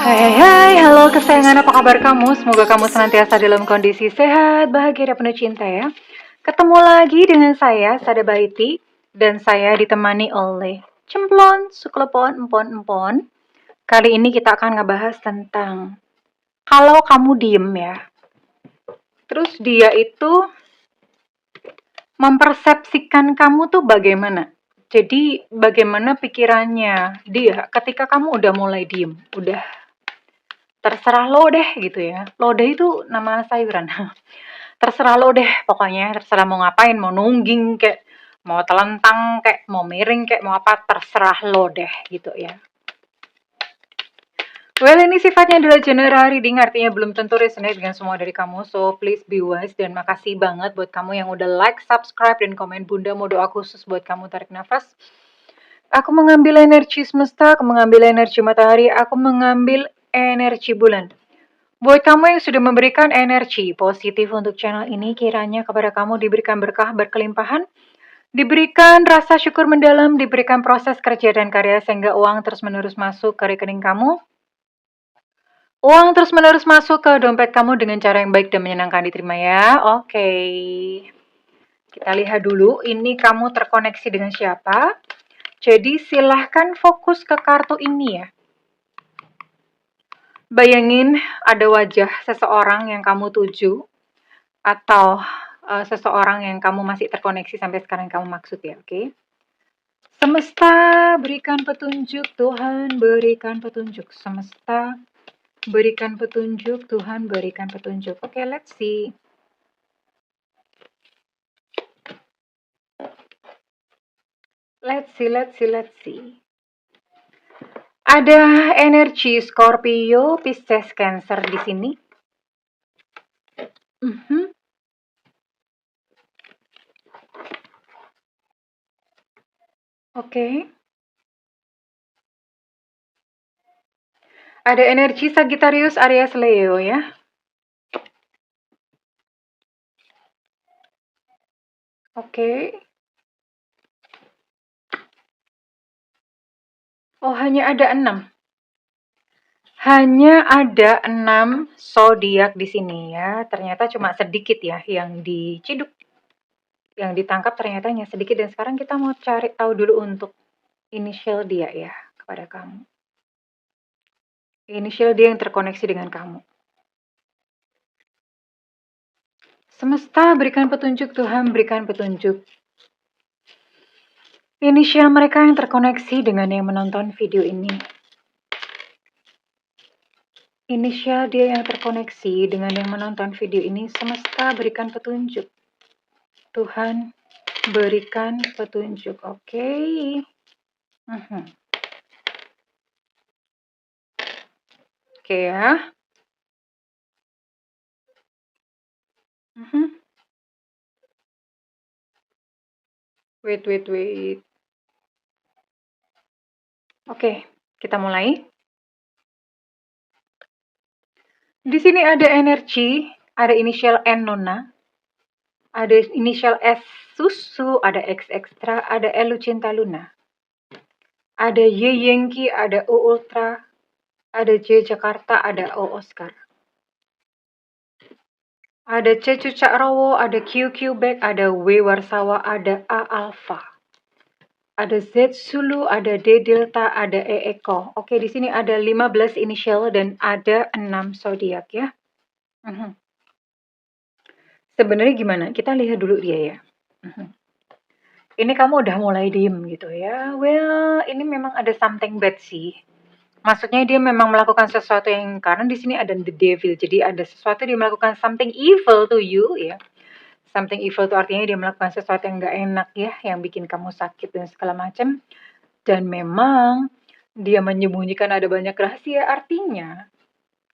Hai hai, halo kesayangan, apa kabar kamu? Semoga kamu senantiasa dalam kondisi sehat, bahagia, dan penuh cinta ya. Ketemu lagi dengan saya, Sada Baiti, dan saya ditemani oleh Cemplon, Suklepon, Empon. Kali ini kita akan ngebahas tentang kalau kamu diem ya. Terus dia itu mempersepsikan kamu tuh bagaimana? Jadi bagaimana pikirannya dia ketika kamu udah mulai diem, udah terserah lo deh gitu ya. Lodeh itu nama sayuran. Terserah lo deh pokoknya, terserah mau ngapain, mau nungging kayak mau telentang kayak mau miring kayak mau apa, terserah lo deh gitu ya. Well, ini sifatnya adalah general reading, artinya belum tentu resonate dengan semua dari kamu. So, please be wise, dan makasih banget buat kamu yang udah like, subscribe, dan komen. Bunda mau doa khusus buat kamu, tarik nafas. Aku mengambil energi semesta, aku mengambil energi matahari, aku mengambil energi bulan. Buat kamu yang sudah memberikan energi positif untuk channel ini, kiranya kepada kamu diberikan berkah berkelimpahan, diberikan rasa syukur mendalam, diberikan proses kerja dan karya sehingga uang terus-menerus masuk ke rekening kamu. Uang terus-menerus masuk ke dompet kamu dengan cara yang baik dan menyenangkan, diterima ya. Oke. Kita lihat dulu, ini kamu terkoneksi dengan siapa. Jadi silahkan fokus ke kartu ini ya. Bayangin ada wajah seseorang yang kamu tuju, atau seseorang yang kamu masih terkoneksi sampai sekarang kamu maksud ya, oke? Semesta berikan petunjuk, Tuhan berikan petunjuk. Semesta berikan petunjuk, Tuhan berikan petunjuk. Oke, let's see. Let's see. Ada energi Scorpio, Pisces, Cancer di sini. Oke. Ada energi Sagittarius, Aries, Leo ya. Oke. Oh, hanya ada 6. Hanya ada 6 zodiak di sini ya. Ternyata cuma sedikit ya yang diciduk. Yang ditangkap ternyata hanya sedikit, dan sekarang kita mau cari tahu dulu untuk inisial dia ya kepada kamu. Inisial dia yang terkoneksi dengan kamu. Semesta berikan petunjuk, Tuhan berikan petunjuk. Inisial mereka yang terkoneksi dengan yang menonton video ini. Inisial dia yang terkoneksi dengan yang menonton video ini. Semesta berikan petunjuk. Tuhan berikan petunjuk. Oke. Oke ya. Wait. Oke, kita mulai. Di sini ada energi, ada inisial N Nona, ada inisial S Susu, ada X Extra, ada L Cinta Luna, ada Y Yengki, ada O Ultra, ada J Jakarta, ada O Oscar, ada C Cucak Rowo, ada Q Quebec, ada W Warsawa, ada A Alpha, ada Z Sulu, ada D Delta, ada E Eko. Oke, di sini ada 15 inisial dan ada 6 zodiak ya. Sebenarnya gimana? Kita lihat dulu dia ya. Ini kamu udah mulai diem gitu ya. Well, ini memang ada something bad sih. Maksudnya dia memang melakukan sesuatu yang, karena di sini ada the devil. Jadi ada sesuatu dia melakukan something evil to you ya. Something evil itu artinya dia melakukan sesuatu yang gak enak ya, yang bikin kamu sakit dan segala macam. Dan memang dia menyembunyikan ada banyak rahasia, artinya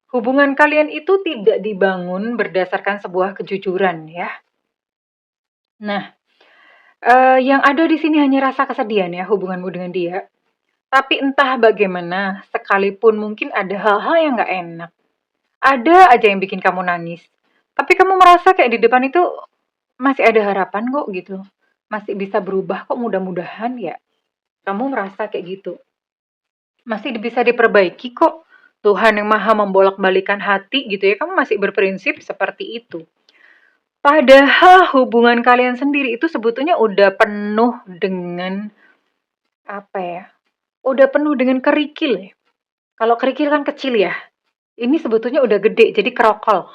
hubungan kalian itu tidak dibangun berdasarkan sebuah kejujuran ya. Nah, yang ada di sini hanya rasa kesedihan ya hubunganmu dengan dia. Tapi entah bagaimana, sekalipun mungkin ada hal-hal yang gak enak, ada aja yang bikin kamu nangis. Tapi kamu merasa kayak di depan itu masih ada harapan kok gitu. Masih bisa berubah kok, mudah-mudahan ya. Kamu merasa kayak gitu. Masih bisa diperbaiki kok. Tuhan yang maha membolak-balikan hati gitu ya, kamu masih berprinsip seperti itu. Padahal hubungan kalian sendiri itu sebetulnya udah penuh dengan, apa ya, udah penuh dengan kerikil ya. Kalau kerikil kan kecil ya, ini sebetulnya udah gede, jadi kerokol.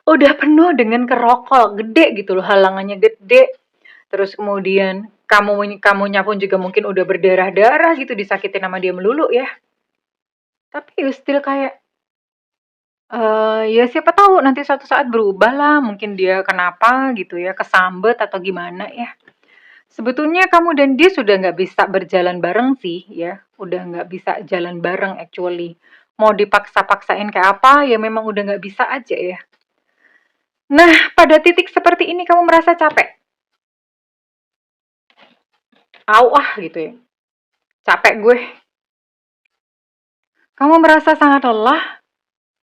Udah penuh dengan kerokol, gede gitu loh, halangannya gede. Terus kemudian kamunya pun juga mungkin udah berdarah-darah gitu, disakitin sama dia melulu ya. Tapi you still kayak, ya siapa tahu nanti suatu saat berubah lah, mungkin dia kenapa gitu ya, kesambet atau gimana ya. Sebetulnya kamu dan dia sudah nggak bisa berjalan bareng sih ya, udah nggak bisa jalan bareng actually. Mau dipaksa-paksain kayak apa, ya memang udah nggak bisa aja ya. Nah, pada titik seperti ini kamu merasa capek? Au ah gitu ya, capek gue. Kamu merasa sangat lelah,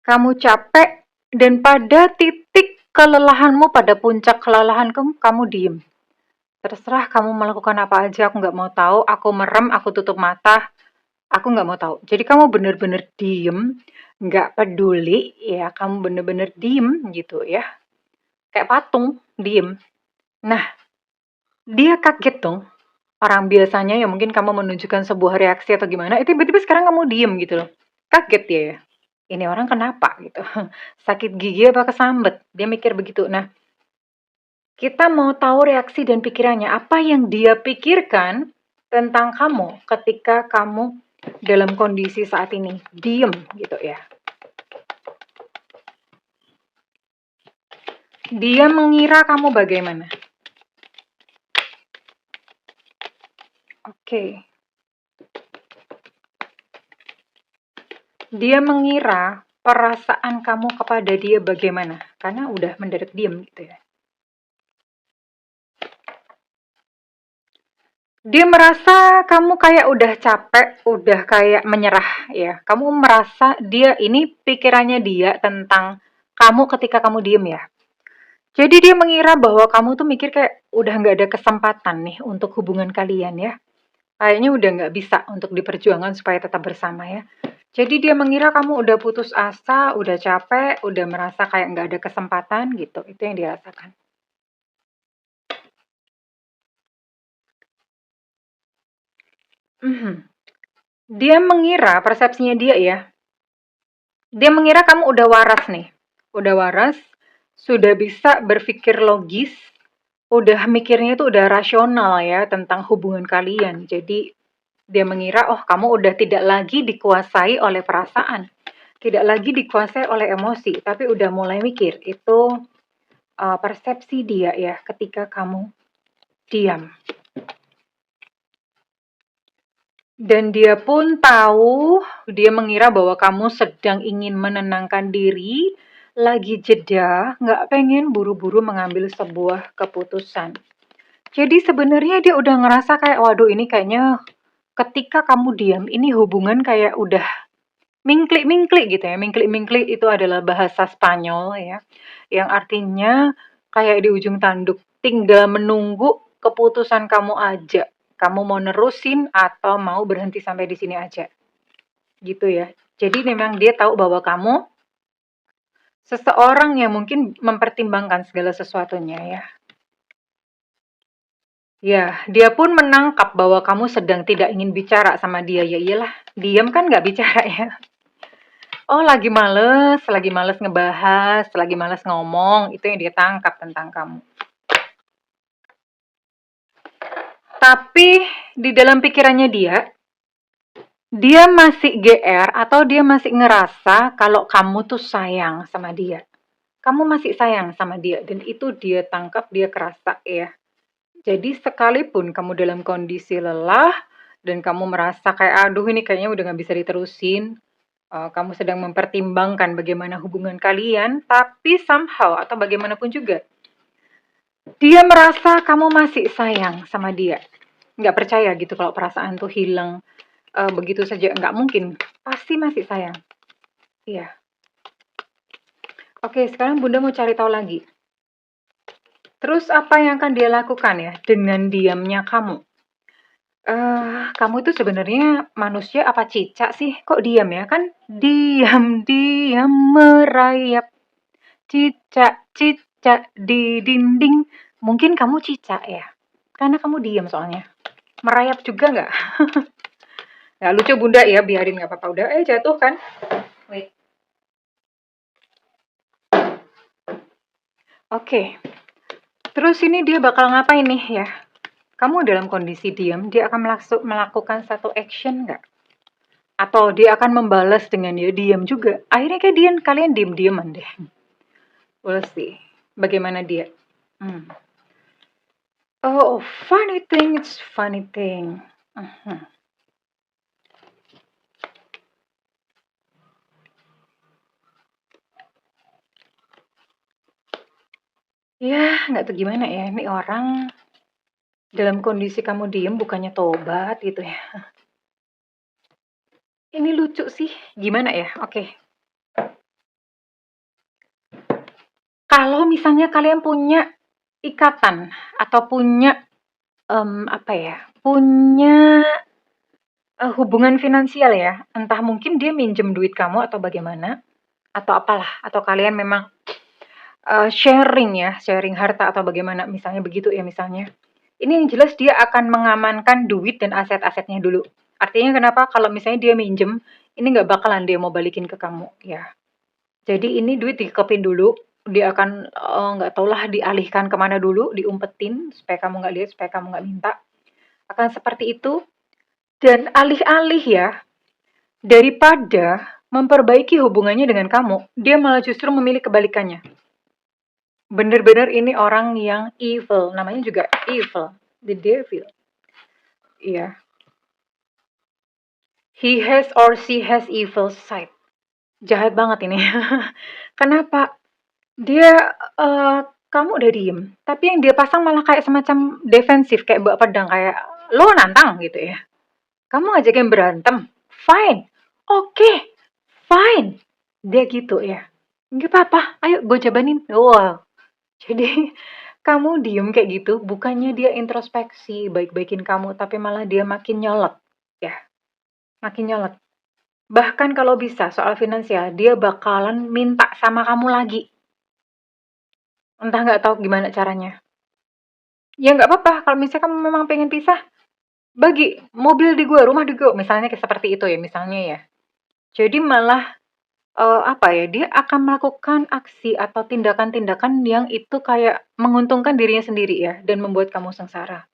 kamu capek, dan pada titik kelelahanmu, pada puncak kelelahan kamu diem. Terserah kamu melakukan apa aja, aku nggak mau tahu, aku merem, aku tutup mata, aku nggak mau tahu. Jadi kamu bener-bener diem, nggak peduli ya, kamu bener-bener diem gitu ya. Kayak patung, diem. Nah, dia kaget dong. Orang biasanya ya mungkin kamu menunjukkan sebuah reaksi atau gimana, tiba-tiba sekarang kamu diem gitu loh. Kaget dia ya. Ini orang kenapa gitu. Sakit gigi apa kesambet? Dia mikir begitu. Nah, kita mau tahu reaksi dan pikirannya. Apa yang dia pikirkan tentang kamu ketika kamu dalam kondisi saat ini. Diem gitu ya. Dia mengira kamu bagaimana? Oke. Dia mengira perasaan kamu kepada dia bagaimana? Karena udah mendadak diem gitu ya. Dia merasa kamu kayak udah capek, udah kayak menyerah ya. Kamu merasa dia ini pikirannya dia tentang kamu ketika kamu diem ya. Jadi dia mengira bahwa kamu tuh mikir kayak udah nggak ada kesempatan nih untuk hubungan kalian ya. Kayaknya udah nggak bisa untuk diperjuangkan supaya tetap bersama ya. Jadi dia mengira kamu udah putus asa, udah capek, udah merasa kayak nggak ada kesempatan gitu. Itu yang dia rasakan. Mhm. Dia mengira, persepsinya dia ya, dia mengira kamu udah waras nih. Udah waras, sudah bisa berpikir logis, udah mikirnya itu udah rasional ya tentang hubungan kalian. Jadi dia mengira, oh kamu udah tidak lagi dikuasai oleh perasaan, tidak lagi dikuasai oleh emosi, tapi udah mulai mikir. Itu persepsi dia ya ketika kamu diam. Dan dia pun tahu, dia mengira bahwa kamu sedang ingin menenangkan diri, lagi jeda, nggak pengen buru-buru mengambil sebuah keputusan. Jadi sebenarnya dia udah ngerasa kayak, waduh ini kayaknya ketika kamu diam, ini hubungan kayak udah mingklik-mingklik gitu ya. Mingklik-mingklik itu adalah bahasa Spanyol ya, yang artinya kayak di ujung tanduk, tinggal menunggu keputusan kamu aja. Kamu mau nerusin atau mau berhenti sampai di sini aja. Gitu ya. Jadi memang dia tahu bahwa kamu seseorang yang mungkin mempertimbangkan segala sesuatunya ya. Ya, dia pun menangkap bahwa kamu sedang tidak ingin bicara sama dia. Ya iyalah, diam kan nggak bicara ya. Oh, lagi males ngebahas, lagi males ngomong, itu yang dia tangkap tentang kamu. Tapi di dalam pikirannya dia masih GR atau dia masih ngerasa kalau kamu tuh sayang sama dia. Kamu masih sayang sama dia dan itu dia tangkap, dia kerasa ya. Jadi sekalipun kamu dalam kondisi lelah dan kamu merasa kayak aduh ini kayaknya udah gak bisa diterusin, kamu sedang mempertimbangkan bagaimana hubungan kalian, tapi somehow atau bagaimanapun juga, dia merasa kamu masih sayang sama dia. Nggak percaya gitu kalau perasaan tuh hilang begitu saja, nggak mungkin. Pasti masih sayang. Iya. Oke, sekarang Bunda mau cari tahu lagi. Terus apa yang akan dia lakukan ya dengan diamnya kamu? Kamu itu sebenarnya manusia apa cicak sih? Kok diam ya? Kan diam-diam merayap, cicak-cicak di dinding. Mungkin kamu cicak ya? Karena kamu diam soalnya. Merayap juga nggak? Nggak lucu bunda ya, biarin nggak apa-apa. Udah, jatuh kan? Wait. Oke. Terus ini dia bakal ngapain nih ya? Kamu dalam kondisi diam, dia akan melakukan satu action nggak? Atau dia akan membalas dengan dia diam juga. Akhirnya kayak kalian diem-dieman deh. We'll see. Bagaimana dia? Hmm. Oh, funny thing, it's funny thing. Mhm. Ya, nggak tahu gimana ya. Ini orang dalam kondisi kamu diem bukannya tobat gitu ya. Ini lucu sih. Gimana ya? Oke. Kalau misalnya kalian punya ikatan atau punya apa ya? Punya hubungan finansial ya. Entah mungkin dia minjem duit kamu atau bagaimana atau apalah atau kalian memang sharing ya, sharing harta atau bagaimana misalnya begitu ya misalnya. Ini yang jelas dia akan mengamankan duit dan aset-asetnya dulu. Artinya kenapa? Kalau misalnya dia minjem, ini nggak bakalan dia mau balikin ke kamu ya. Jadi ini duit dikepin dulu, dia akan nggak tau lah dialihkan kemana dulu, diumpetin supaya kamu nggak lihat, supaya kamu nggak minta. Akan seperti itu. Dan alih-alih ya, daripada memperbaiki hubungannya dengan kamu, dia malah justru memilih kebalikannya. Bener-bener ini orang yang evil, namanya juga evil, the devil. Iya. He has or she has evil side. Jahat banget ini. Kenapa? Dia kamu udah diem, tapi yang dia pasang malah kayak semacam defensif, kayak bawa pedang, kayak lo nantang gitu ya. Kamu ngajakin berantem, fine, oke, fine. Dia gitu ya. Nggak apa-apa, ayo gue jabanin. Wow. Jadi kamu diem kayak gitu, bukannya dia introspeksi, baik-baikin kamu, tapi malah dia makin nyolot. Ya, makin nyolot. Bahkan kalau bisa soal finansial, dia bakalan minta sama kamu lagi. Entah nggak tahu gimana caranya. Ya nggak apa-apa, kalau misalnya kamu memang pengen pisah, bagi mobil di gue, rumah di gue, misalnya kayak seperti itu ya, misalnya ya. Jadi malah apa ya, dia akan melakukan aksi atau tindakan-tindakan yang itu kayak menguntungkan dirinya sendiri ya, dan membuat kamu sengsara.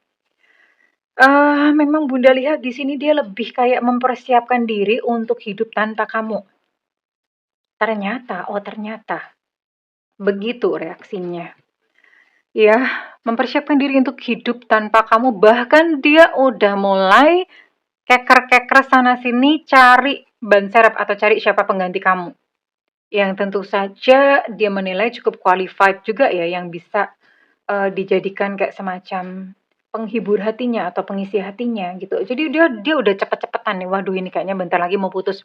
Memang Bunda lihat di sini dia lebih kayak mempersiapkan diri untuk hidup tanpa kamu. Ternyata, oh ternyata, begitu reaksinya. Ya, mempersiapkan diri untuk hidup tanpa kamu, bahkan dia udah mulai keker-keker sana sini cari ban serep atau cari siapa pengganti kamu. Yang tentu saja dia menilai cukup qualified juga ya, yang bisa dijadikan kayak semacam penghibur hatinya atau pengisi hatinya gitu. Jadi dia udah cepet-cepetan nih, waduh ini kayaknya bentar lagi mau putus.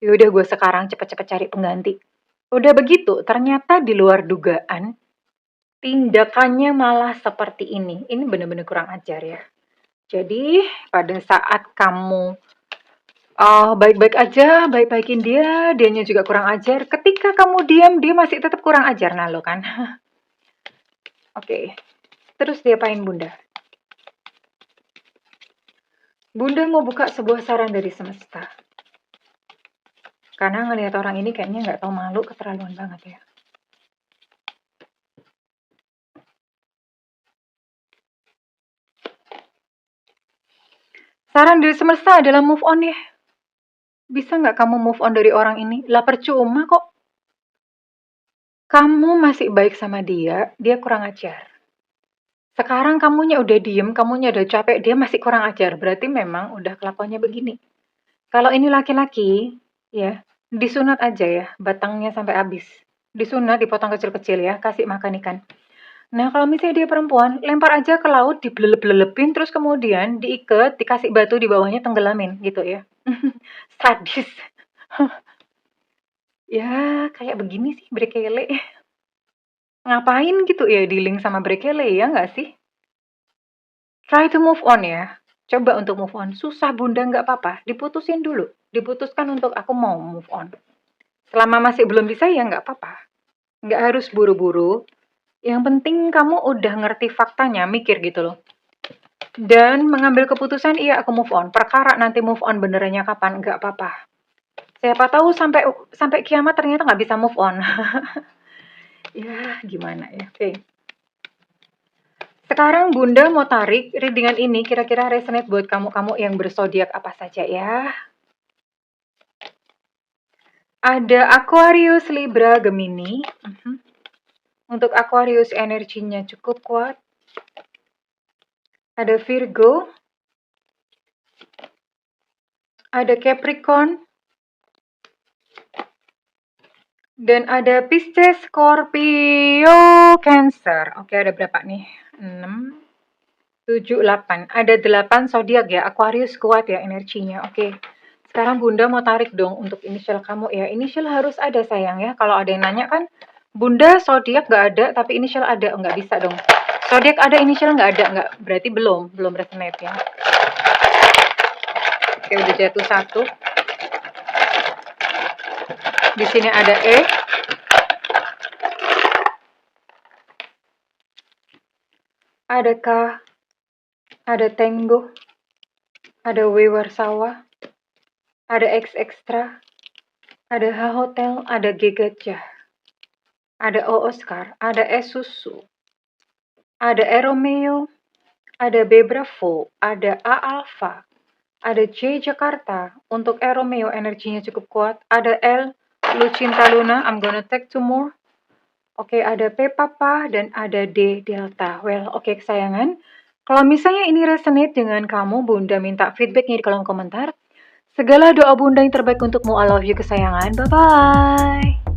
Ya udah gue sekarang cepet-cepet cari pengganti. Udah begitu, ternyata di luar dugaan tindakannya malah seperti ini. Ini benar-benar kurang ajar ya. Jadi pada saat kamu baik-baik aja, baik-baikin dia, dianya juga kurang ajar. Ketika kamu diam, dia masih tetap kurang ajar, nah lo kan. Oke, terus diapain Bunda? Bunda mau buka sebuah saran dari semesta. Karena ngelihat orang ini kayaknya nggak tahu malu, keterlaluan banget ya. Saran dari semesta adalah move on ya. Bisa nggak kamu move on dari orang ini? Lah percuma kok. Kamu masih baik sama dia kurang ajar. Sekarang kamunya udah diem, kamunya udah capek, dia masih kurang ajar. Berarti memang udah kelakuannya begini. Kalau ini laki-laki, ya, disunat aja ya, batangnya sampai habis. Disunat, dipotong kecil-kecil ya, kasih makan ikan. Nah, kalau misalnya dia perempuan, lempar aja ke laut, dibelelep-belepin, terus kemudian diikat, dikasih batu di bawahnya, tenggelamin, gitu ya. Sadis. Ya, kayak begini sih, Brekele. Ngapain gitu ya dealing sama Brekele, ya nggak sih? Try to move on ya. coba untuk move on. Susah Bunda, nggak apa-apa, diputusin dulu. Diputuskan untuk aku mau move on. Selama masih belum bisa ya nggak apa-apa. Nggak harus buru-buru. Yang penting kamu udah ngerti faktanya, mikir gitu loh. Dan mengambil keputusan, iya aku move on. Perkara nanti move on benerannya kapan, nggak apa-apa. Siapa tahu sampai kiamat ternyata nggak bisa move on. Ya, gimana ya. Oke. Sekarang Bunda mau tarik readingan ini kira-kira resonate buat kamu-kamu yang berzodiak apa saja ya. Ada Aquarius, Libra, Gemini. Untuk Aquarius energinya cukup kuat. Ada Virgo. Ada Capricorn. Dan ada Pisces, Scorpio, Cancer. Oke, ada berapa nih? 6, 7, 8. Ada 8 zodiak ya. Aquarius kuat ya energinya. Oke. Sekarang Bunda mau tarik dong untuk inisial kamu ya. Inisial harus ada sayang ya. Kalau ada yang nanya kan, Bunda zodiak nggak ada tapi inisial ada. Nggak bisa dong. Zodiak ada inisial nggak ada. Nggak, berarti belum resonate ya. Oke, udah jatuh satu. Di sini ada E. Ada K. Ada Tango. Ada W Warsawa. Ada X Extra. Ada H Hotel. Ada G Gajah. Ada O Oscar. Ada S Susu. Ada E Romeo. Ada B Bravo. Ada A Alpha. Ada J Jakarta. Untuk E Romeo energinya cukup kuat. Ada L Lucinta Luna. I'm gonna take 2 more. Oke, ada P Papa dan ada D Delta. Well, oke kesayangan. Kalau misalnya ini resonate dengan kamu, Bunda minta feedbacknya di kolom komentar. Segala doa Bunda yang terbaik untukmu. I love you kesayangan. Bye-bye.